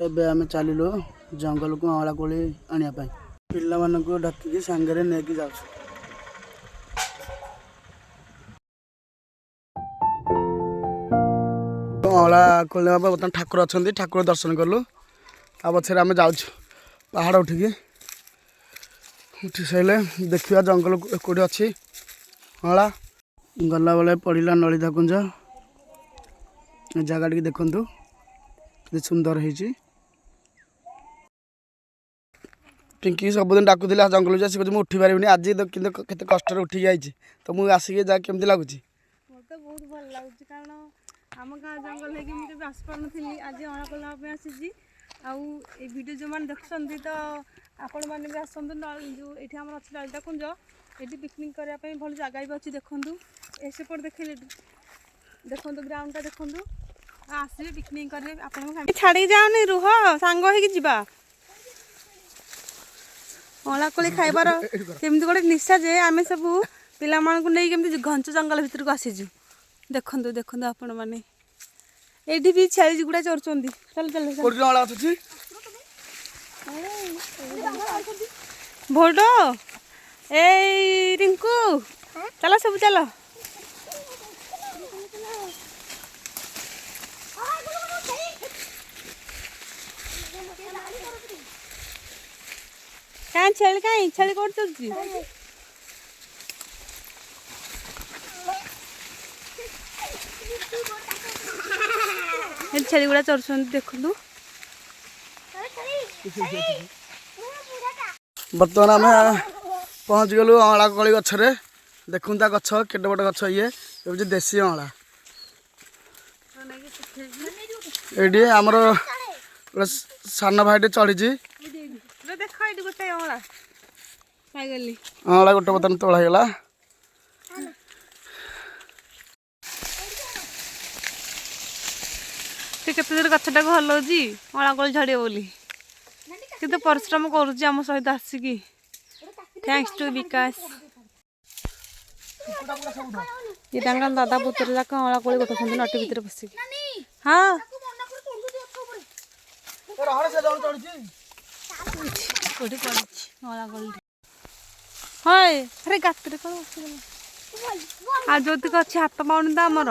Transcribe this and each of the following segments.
ଏବେ ଆମେ ଚାଲିଲୁ ଜଙ୍ଗଲକୁ ଅଁଳା କୋଳି ଆଣିବା ପାଇଁ। ପିଲାମାନଙ୍କୁ ଡାକିକି ସାଙ୍ଗରେ ନେଇକି ଯାଉଛୁ। ଅଁଳା କୋଳି ନେବା ପାଇଁ ବର୍ତ୍ତମାନ ଠାକୁର ଅଛନ୍ତି, ଠାକୁର ଦର୍ଶନ କଲୁ। ତା ପଛରେ ଆମେ ଯାଉଛୁ ପାହାଡ଼ ଉଠିକି। ଉଠି ସାରିଲେ ଦେଖିବା ଜଙ୍ଗଲ କେଉଁଠି ଅଛି ଅଁଳା। ଗଲାବେଳେ ପଡ଼ିଲା ନଳିତା କୁଞ୍ଜ। ଜାଗା ଟିକେ ଦେଖନ୍ତୁ କେତେ ସୁନ୍ଦର ହେଇଛି। ପିଙ୍କି ସବୁଦିନ ଡାକୁଥିଲା ଜଙ୍ଗଲ ଯା, ସେ କହୁଛି ମୁଁ ଉଠି ପାରିବିନି। ଆଜି କିନ୍ତୁ କେତେ କଷ୍ଟରେ ଉଠିକି ଆଇଛି। ତ ମୁଁ ଆସିକି ଯା କେମିତି ଲାଗୁଛି? ମୋତେ ବହୁତ ଭଲ ଲାଗୁଛି, କାରଣ ଆମ ଗାଁ ଜଙ୍ଗଲ ହେଇକି ମୁଁ କେବେ ଆସିପାରୁନଥିଲି। ଆଜି ଅଁଳା କୋଳି ନେବା ପାଇଁ ଆସିଛି। ଆଉ ଏ ଭିଡ଼ିଓ ଯେଉଁମାନେ ଦେଖୁଛନ୍ତି ତ ଆପଣମାନେ ବି ଆସନ୍ତୁ। ଯେଉଁ ଏଠି ଆମର ଅଛି ଲଳିତା କୁଞ୍ଜ, ଏଠି ପିକନିକ୍ କରିବା ପାଇଁ ଭଲ ଜାଗା ବି ଅଛି। ଦେଖନ୍ତୁ ସେପଟେ ଦେଖନ୍ତୁ ଗ୍ରାଉଣ୍ଡଟା ଦେଖନ୍ତୁ। ଆସିବେ ପିକନିକ୍ କରିବେ। ଆପଣଙ୍କୁ ଛାଡ଼ିକି ଯାଉନି, ରୁହ ସାଙ୍ଗ ହେଇକି ଯିବା। ଅଁଳା କୋଳି ଖାଇବାର କେମିତି ଗୋଟେ ନିଶା ଯେ ଆମେ ସବୁ ପିଲାମାନଙ୍କୁ ନେଇ କେମିତି ଘଞ୍ଚ ଜଙ୍ଗଲ ଭିତରକୁ ଆସିଛୁ। ଦେଖନ୍ତୁ ଦେଖନ୍ତୁ ଆପଣମାନେ, ଏଇଠି ବି ଛେଳି ଗୁଡ଼ା ଚରୁଛନ୍ତି। ଭୋଟ ଏଇ ରିଙ୍କୁ ଚାଲ ସବୁ ଚାଲ। କାଇଁ ଛେଳି କୋଉଠି ଚରୁଛି? ଛେଳି ଗୁଡ଼ା ଚରୁଛନ୍ତି ଦେଖନ୍ତୁ। ବର୍ତ୍ତମାନ ଆମେ ପହଞ୍ଚିଗଲୁ ଅଁଳା କୋଳି ଗଛରେ। ଦେଖନ୍ତୁ ତା ଗଛ କେତେ ବଡ଼ ଗଛ। ଇଏ ହେଉଛି ଦେଶୀ ଅଁଳା। ଏଇଠି ଆମର ଗୋଟେ ସାନ ଭାଇଟେ ଚଢ଼ିଛି। ଦେଖ ଏଇଠି ଗୋଟେ ଅଁଳା ପାଇଗଲି। ଅଁଳା ଗୋଟେ ବର୍ତ୍ତମାନ ତୋଳା ହେଇଗଲା। ସେ କେତେ ଜୋର ଗଛଟାକୁ ହଲଉଛି ଅଁଳା କୋଳି ଝଡ଼ିବ ବୋଲି। କିନ୍ତୁ ପରିଶ୍ରମ କରୁଛି ଆମ ସହିତ ଆସିକି। ଥ୍ୟାଙ୍କସ୍ ଟୁ ବିକାଶ। ये दादा पुत्र जाक अँला कोली गोटुंट नटी भितर पशिक। हाँ अरे गाତରେ कौन आ जोतिक अच्छी हाथ पाऊनी तो आमर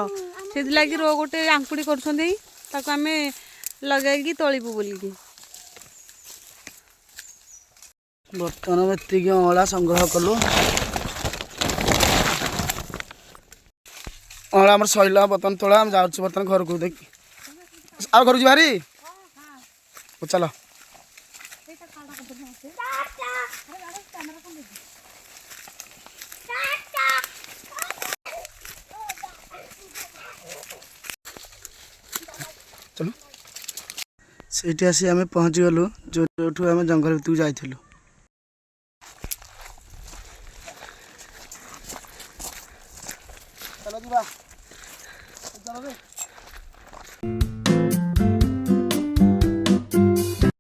से लगे रो गोटे आंकुड़ी कर लगे तोलबू बोलिकी। बर्तमान एति अँला संग्रह कलु। अँला आम सैला बर्तमान तोला आम जाऊँ बर्तमान घर को देख आ घर भारी चल। चलो से आसी आम पहुँची गलु जो आम जंगल भितर जाइलु। चलो जी